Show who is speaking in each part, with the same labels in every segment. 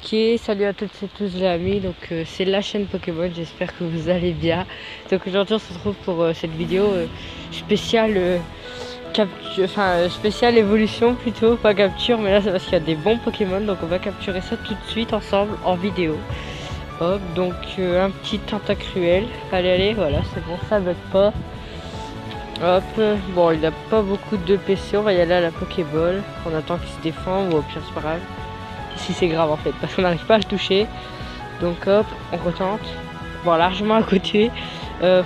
Speaker 1: Ok, salut à toutes et tous les amis, donc c'est la chaîne Pokémon, j'espère que vous allez bien. Donc aujourd'hui on se retrouve pour cette vidéo spéciale spéciale évolution plutôt, pas capture, mais là c'est parce qu'il y a des bons Pokémon, donc on va capturer ça tout de suite ensemble en vidéo. Hop, donc un petit Tentacruel, allez, voilà, c'est bon, ça bug pas. Hop, bon il n'a pas beaucoup de PC, on va y aller à la Pokéball, on attend qu'il se défende, ou au pire c'est pas grave. Si c'est grave en fait, parce qu'on n'arrive pas à le toucher. Donc hop, on retente. Bon, largement à côté.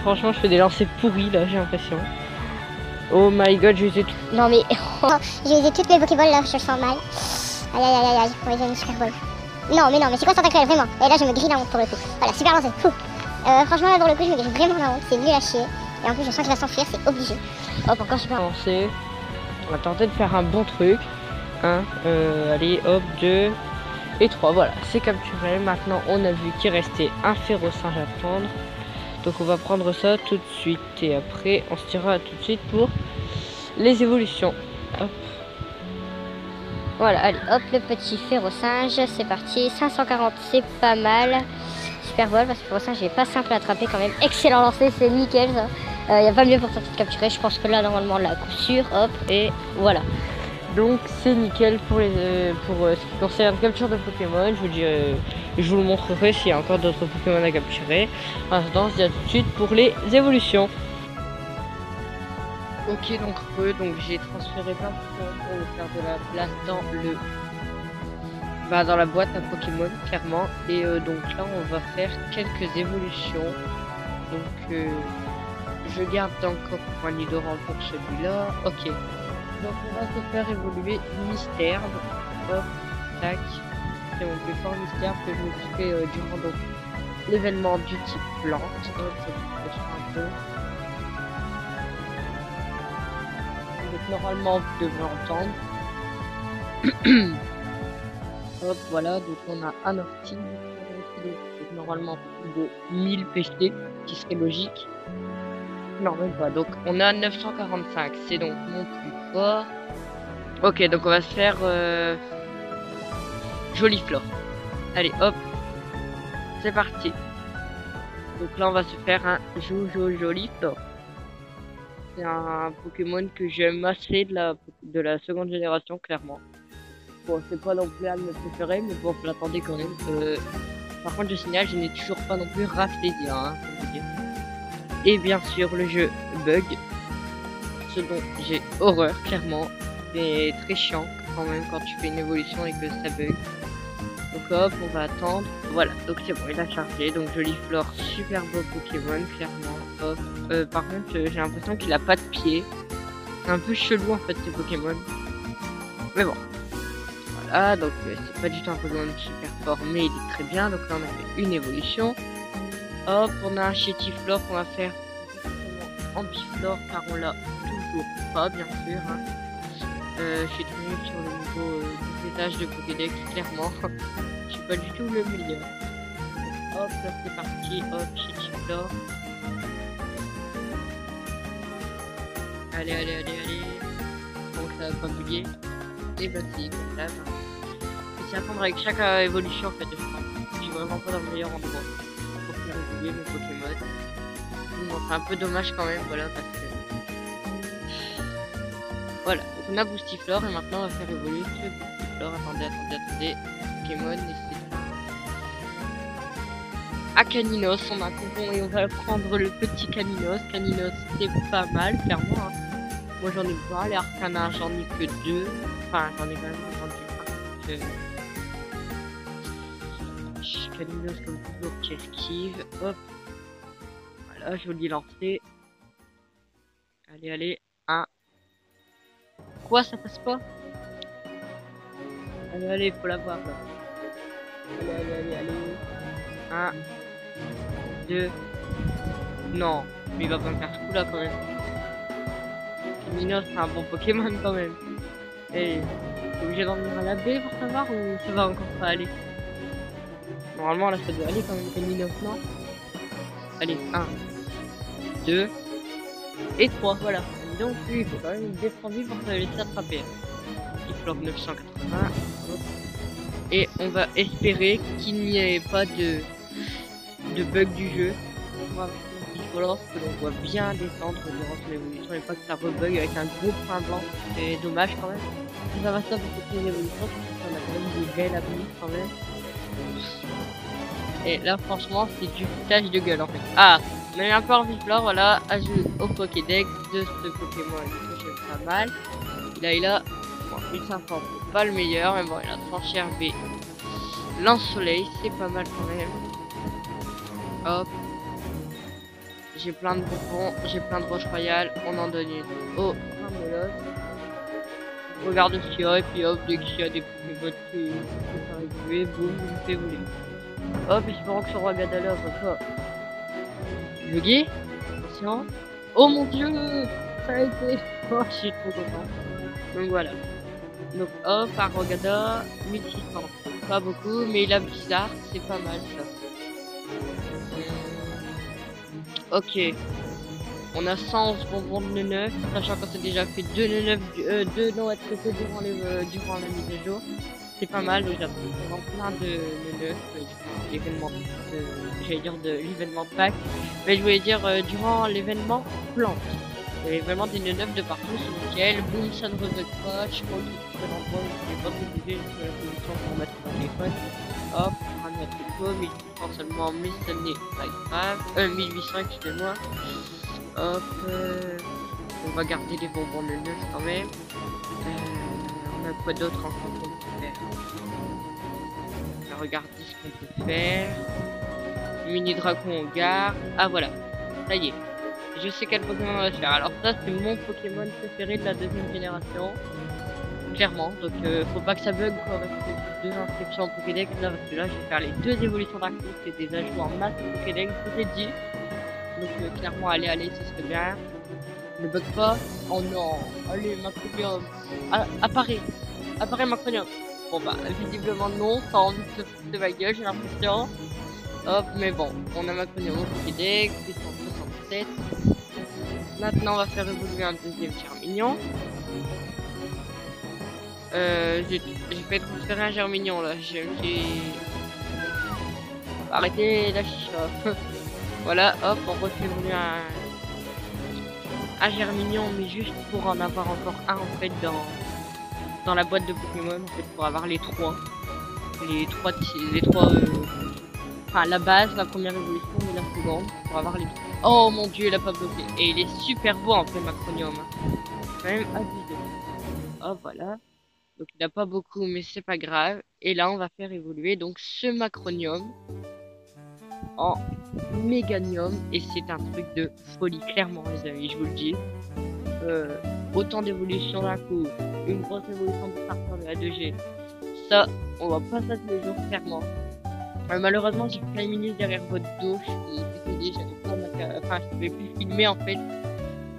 Speaker 1: Franchement, je fais des lancers pourris là, j'ai l'impression. Oh my god, je les ai tout.
Speaker 2: Non mais j'ai usé toutes mes Pokéballs là, je sens mal. Aïe aïe aïe aïe, ouais, j'ai une super ball. Non mais c'est quoi Tentacruel vraiment? Et là je me grille la honte pour le coup. Voilà, super lancé. Franchement là pour le coup je me grille vraiment la honte, c'est nul à chier. Et en plus je sens qu'il va s'enfuir, c'est obligé. Hop, encore super
Speaker 1: lancé. On va tenter de faire un bon truc. Allez, hop, 2 et 3, voilà, c'est capturé. Maintenant on a vu qu'il restait un Férosinge à prendre. Donc on va prendre ça tout de suite. Et après on se tirera tout de suite pour les évolutions. Hop.
Speaker 2: Voilà, allez, hop, le petit Férosinge, c'est parti. 540, c'est pas mal. Super bol, parce que Férosinge il est pas simple à attraper quand même. Excellent lancé, c'est nickel ça. Y a pas mieux pour tenter de capturer. Je pense que là normalement là, coup sûr, hop, et voilà.
Speaker 1: Donc c'est nickel pour ce qui concerne capture de Pokémon. Je vous le montrerai s'il y a encore d'autres Pokémon à capturer. En attendant, on se dit à tout de suite pour les évolutions. Ok, donc j'ai transféré plein de Pokémon pour me faire de la place dans la boîte à Pokémon, clairement. Et donc là on va faire quelques évolutions. Donc je garde encore un Nidoran pour celui-là. Ok. Donc on va se faire évoluer Mystère. Hop, tac. C'est mon plus fort Mystère que je vous fais durant donc l'événement du type plante. Hop, ça peut un peu. Donc normalement vous devrez entendre. Hop, voilà, donc on a un Ortil. Donc normalement plus de 1000 PG, qui serait logique. Non, même pas. Donc on a 945, c'est donc mon plus fort. Ok, donc on va se faire Joliflor. Allez, hop, c'est parti. Donc là on va se faire un Joliflor. C'est un Pokémon que j'aime assez de la seconde génération, clairement. Bon, c'est pas non plus un de mes préférés, mais bon, je l'attendais quand même. Par contre, je signale, je n'ai toujours pas non plus Rafflesia, hein, pour vous dire. Et bien sûr le jeu bug, ce dont j'ai horreur clairement, mais très chiant quand même quand tu fais une évolution et que ça bug. Donc hop, on va attendre, voilà, donc c'est bon, il a chargé. Donc Joliflor, super beau Pokémon clairement. Hop. Par contre j'ai l'impression qu'il a pas de pied, c'est un peu chelou en fait ce Pokémon, mais bon voilà. Donc c'est pas du tout un Pokémon super fort, mais il est très bien. Donc là on a fait une évolution. Hop, on a un Chétiflor qu'on va faire Ampiflor car on l'a toujours pas, bien sûr. Hein. Je suis très nul sur le niveau des étages de Pokédex, clairement. Je suis pas du tout le meilleur. Hop, là c'est parti. Hop, Chétiflor. Allez. Donc ça va pas bugger. Et bah si, comme là. Il s'y attendre avec chaque évolution en fait, je pense. Je suis vraiment pas dans le meilleur endroit pour faire évoluer mes Pokémon. Bon, c'est un peu dommage quand même, voilà, parce que voilà, donc on a Boostiflor et maintenant on va faire évoluer ce Boostiflor. Attendez, Pokémon, et c'est Caninos, on a Concon et on va prendre le petit Caninos. Caninos c'est pas mal, clairement. Hein. Moi j'en ai pas, les Arcana j'en ai que 2, enfin j'en ai quand même vendu un. Caninos comme toujours qui esquive, hop. Voilà, joli lancé. Allez, 1. Quoi, ça passe pas? Allez, faut l'avoir là. Allez. 1, 2. Non, mais il va pas me faire ce coup là quand même. Caninos c'est un bon Pokémon quand même. Et t'es obligé d'en venir à la baie pour savoir ou ça va encore pas aller? Normalement là ça doit aller quand même, Caninos, non? Allez, 1, 2 et 3, voilà. Donc lui, il faut quand même une défendu pour se laisser attraper. Il floppe 980. Et on va espérer qu'il n'y ait pas de bug du jeu. On va avoir une petite relance que l'on voit bien descendre durant son évolution et pas que ça rebug avec un gros point blanc. C'est dommage quand même. Ça va ça pour toutes les évolutions, parce qu'on a quand même des belles avenues quand même. Et là franchement c'est du foutage de gueule en fait. Ah, on a eu un peu envie de voir, voilà, ajout au Pokédex de ce Pokémon que j'aime pas mal. Il a bon, 1500, c'est pas le meilleur, mais bon, il a tranché RB. Lance-soleil, c'est pas mal quand même. Hop. J'ai plein de bonbons, j'ai plein de roches royales, on en donne une. Oh, un molosse. Je regarde ce qu'il y a, et puis hop, dès qu'il y a des Pokémon qui sont arrivés, boum, je me fais voler. Hop, espérons que ce roi Gadala va pas bugger. Attention. Oh mon dieu, ça a été. Oh, je suis trop content. Donc voilà. Donc hop, un Rogada, 1600. Pas beaucoup, mais il a bizarre, c'est pas mal ça. Ok. On a 111 bonbons de nœud 9, sachant qu'on s'est déjà fait 2 nœud 9, 2 Noël durant la mise à jour. C'est pas mal, donc j'apprends vraiment plein de nœud 9, l'événement j'allais dire de l'événement pack, mais je voulais dire durant l'événement plante. Il y avait vraiment des nœuds 9 de partout, c'est nickel, boum, ça ne rebug pas, je crois que c'est un endroit où je n'ai pas obligé de la position pour mettre mon téléphone. Hop, on va mettre le pot, 1800 seulement, mais ce n'est pas grave. 1800, excusez-moi. Hop, on va garder les bonbons de 9 quand même. On a quoi d'autre encore qu'on peut faire? On va regarder ce qu'on peut faire. Mini dragon au gare. Ah voilà, ça y est. Je sais quel Pokémon on va faire. Alors ça c'est mon Pokémon préféré de la deuxième génération. Clairement, donc faut pas que ça bug quoi, avec les 2 inscriptions en Pokédex là, parce que là je vais faire les 2 évolutions d'Arceus et des ajouts en masse au Pokédex, tout est dit. Donc clairement allez, ce serait bien. Ne bug pas. Oh non, allez Macronium. Apparaît Macronium. Bon bah visiblement non, ça a envie de se foutre de ma gueule, j'ai l'impression. Hop, mais bon, on a Macronium au Pokédex, 167. Maintenant on va faire évoluer un deuxième Germignon. J'ai fait transférer un Germignon là, j'ai arrêtez la chicha. Voilà, hop, on refait évoluer un Germignon, mais juste pour en avoir encore un en fait dans la boîte de Pokémon, en fait, pour avoir les trois. Enfin la base, la première évolution et la seconde, pour avoir les trois. Oh mon dieu, il a pas bloqué. Et il est super beau en fait, Macronium. Quand même abusé. Oh voilà. Donc il n'a pas beaucoup, mais c'est pas grave. Et là, on va faire évoluer donc ce Macronium en Méganium. Et c'est un truc de folie, clairement, les amis, je vous le dis. Autant d'évolution d'un coup, une grosse évolution de starter de la 2G. Ça, on va pas ça tous les jours, clairement. Malheureusement, j'ai plein de minutes derrière votre dos. Je suis désolée, j'avais pas je pouvais plus filmer en fait.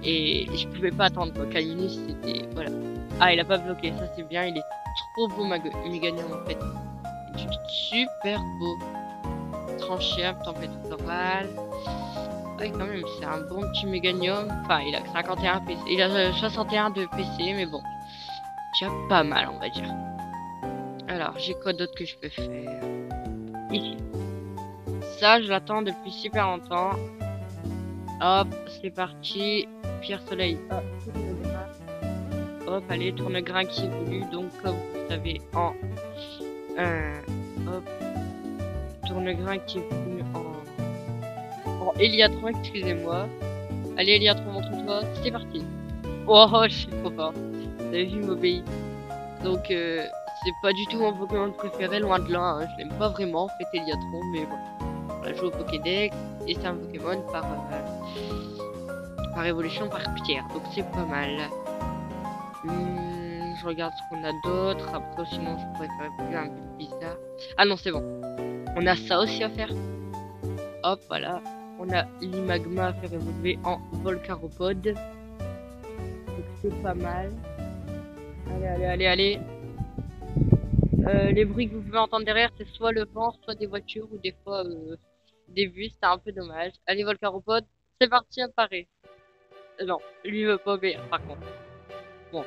Speaker 1: Et je pouvais pas attendre quoi. Calminus, c'était. Voilà. Ah, il a pas bloqué, ça c'est bien. Il est trop beau, Méganium en fait. Il est super beau. Tranché, tempête florale. Ouais, quand même, c'est un bon petit Méganium. Enfin, il a 51 PC. Il a 61 de PC, mais bon. Déjà pas mal, on va dire. Alors, j'ai quoi d'autre que je peux faire? Ici. Ça, je l'attends depuis super longtemps. Hop, c'est parti. Pierre soleil. Hop, allez, tourne-grain qui évolue. Donc, comme vous savez, en. Hop. Tourne-grain qui évolue en Eliatron, excusez-moi. Allez, Eliatron, montre-toi. C'est parti. Oh, je suis trop fort. Vous avez vu, m'obéir. Donc, c'est pas du tout mon Pokémon préféré, loin de là. Hein. Je l'aime pas vraiment, en fait, Eliatron, mais bon. On la joue au Pokédex. Et c'est un Pokémon par évolution par pierre. Donc, c'est pas mal. Je regarde ce qu'on a d'autre. Après, sinon, je pourrais faire plus un peu bizarre. Ah non, c'est bon. On a ça aussi à faire. Hop, voilà. On a l'Imagma à faire évoluer en Volcaropode. Donc, c'est pas mal. Allez. Les bruits que vous pouvez entendre derrière, c'est soit le vent, soit des voitures ou des fois des bus. C'est un peu dommage. Allez, Volcaropode. C'est parti, apparaît. Non, lui veut pas obéir, par contre. Bon.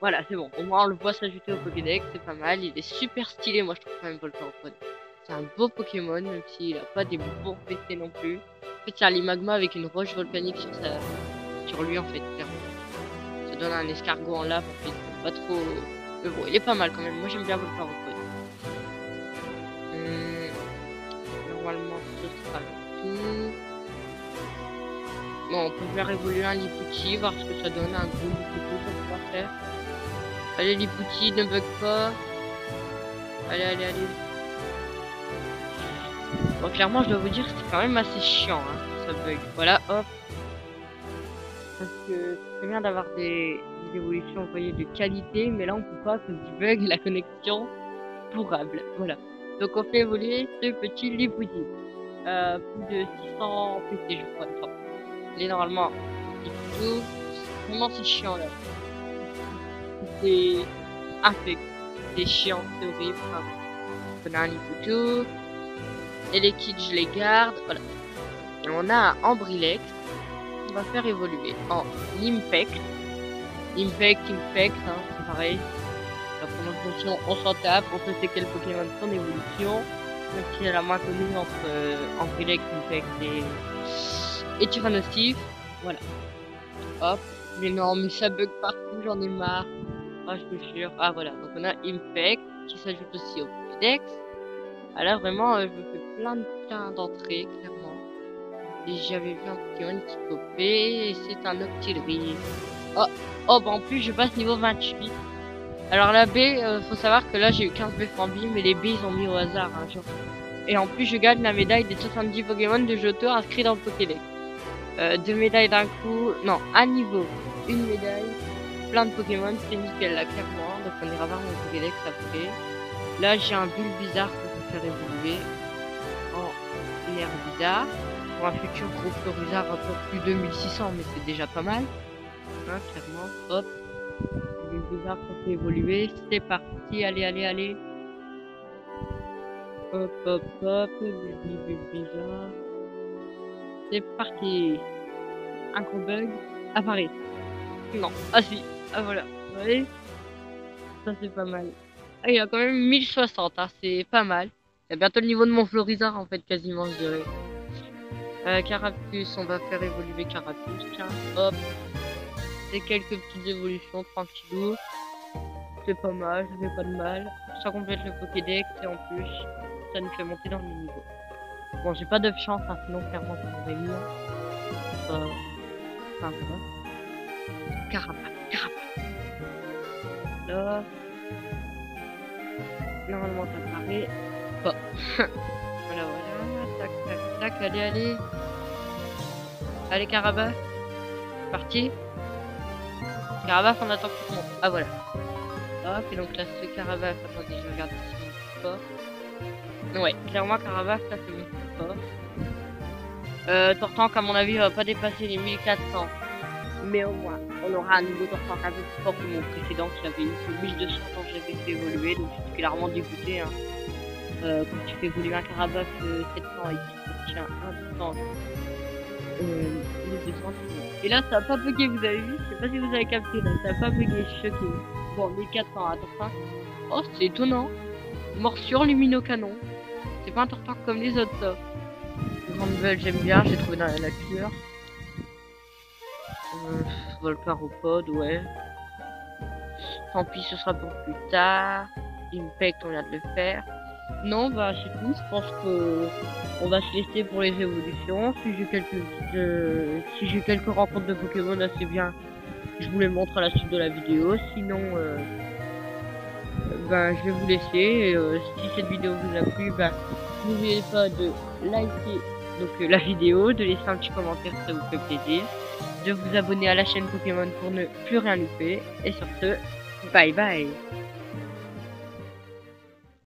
Speaker 1: Voilà, c'est bon. Au moins, on le voit s'ajouter au Pokédex, c'est pas mal. Il est super stylé, moi je trouve quand même Volcarona. C'est un beau Pokémon, même s'il a pas des beaux PC non plus. En fait, c'est un Limagma avec une roche volcanique sur lui, en fait, clairement. Ça donne un escargot en lave, en fait. Pas trop... Mais bon, il est pas mal quand même. Moi, j'aime bien Volcarona. Normalement, ce sera tout. Bon, on peut faire évoluer un Lipouti, voir ce que ça donne. Un gros Lipouti, ça pourra faire. Allez, Lipouti, ne bug pas. Allez, allez, allez. Bon, clairement, je dois vous dire que c'est quand même assez chiant, hein, ça bug. Voilà, hop. Parce que c'est bien d'avoir des évolutions, vous voyez, de qualité, mais là, on peut pas à cause du bug et la connexion pourrable. Voilà. Donc, on fait évoluer ce petit Lipouti. Plus de 600 PC, je crois. Enfin, il est normalement tout. Vraiment, c'est chiant, là. C'est infect. C'est chiant, c'est horrible. Enfin, on a un Lipoutou. Et les kits, je les garde. Voilà. Et on a un Ambrilex. On va faire évoluer en Impact. Impact, hein, c'est pareil. La prononciation, on s'en tape. On sait c'est quel Pokémon son évolution. Même si elle a moins connue entre Ambrilex, Impact et Tyrannosif. Voilà. Hop. Mais non, mais ça bug partout, j'en ai marre. Ah, je me jure. Ah, voilà. Donc on a Impact qui s'ajoute aussi au Pokédex. Alors vraiment, je me fais plein d'entrées, clairement. Et j'avais vu un Pokémon qui popait, et c'est un Octillery. Oh, bah en plus, je passe niveau 28. Alors la B, faut savoir que là, j'ai eu 15 B Fambi, mais les B, ils ont mis au hasard, hein, genre. Et en plus, je gagne la médaille des 70 Pokémon de Johto inscrits dans le Pokédex. 2 médailles d'un coup, non, un niveau, une médaille, plein de Pokémon, c'est nickel là, clairement. Donc on ira voir mon Pokédex après. Là, j'ai un bulle bizarre pour faire évoluer en air bizarre. Pour un futur gros Florizard un peu plus de 1600, mais c'est déjà pas mal. Hein, clairement, hop. Les bizarres qu'on fait évoluer, c'est parti, allez. Hop, bulle bizarre. C'est parti. Un gros bug apparaît. Non, ah si, ah voilà. Vous voyez, ça c'est pas mal. Ah, il a quand même 1060, hein, c'est pas mal. Il y a bientôt le niveau de mon Florizard en fait, quasiment, je dirais. Carapuce, on va faire évoluer Carapuce, tiens, hop. C'est quelques petites évolutions, tranquillou. C'est pas mal, ça fait pas de mal. Ça complète le Pokédex et en plus, ça nous fait monter dans le niveau. Bon, j'ai pas de chance, hein, sinon clairement ça m'aurait mis. Enfin, voilà. Carapace. Là. Normalement, ça paraît. Bon. Voilà. Tac, allez. Allez, Carapace. Parti. Carapace, on attend tout le monde. Ah, voilà. Hop, et donc là, ce Carapace, attendez, je regarde si c'est fort. Ouais, clairement, Carapace, ça c'est mon plus fort. Tortank, à mon avis, va pas dépasser les 1400. Mais au moins, on aura un nouveau Tortank un peu plus fort que mon précédent qui avait eu que 1200 quand j'avais fait évoluer. Donc, je suis clairement dégoûté. Hein. Quand tu fais évoluer un Carapace 700 et qui tient un Tortank. Et là, ça a pas bugué, vous avez vu? Je sais pas si vous avez capté, là, ça a pas bugué, je suis choqué. Bon, 1400 à Tortank. Oh, c'est étonnant. Morsure lumino-canon. C'est pas un Tortank comme les autres, ça. Grande j'aime bien, j'ai trouvé dans la nature. Volcaropod, ouais. Tant pis, ce sera pour plus tard. Impact, on vient de le faire. Non, bah c'est tout. Je pense que on va se laisser pour les évolutions. Si j'ai quelques rencontres de Pokémon assez bien, je vous les montre à la suite de la vidéo. Sinon, ben je vais vous laisser. Et, si cette vidéo vous a plu, ben n'oubliez pas de liker donc la vidéo, de laisser un petit commentaire si ça vous fait plaisir, de vous abonner à la chaîne Pokémon pour ne plus rien louper. Et sur ce, bye bye.